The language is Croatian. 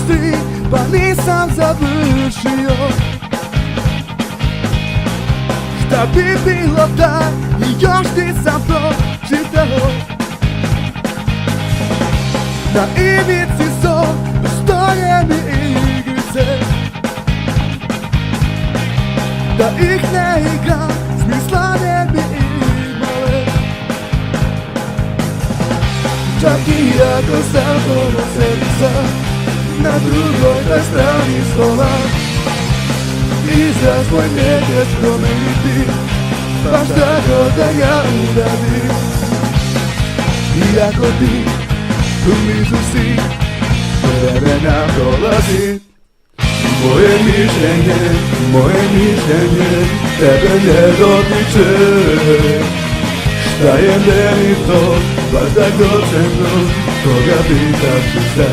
ti, pa nisam završio. Šta bi bilo da i još nisam pročitao. Na ivici stoje mi igrice, da ih ne igram, smisla ne bi imale. Čak i ako sam pola srca na drugoj toj strani stola, izraz moj nećeš promeniti, pa šta god da ja uradim. Iako ti tu blizu si, vremena dolazi. Moje mišljenje tebe ne dotiče. Šta je meni to, baš da god se mnom, koga pitat ću se.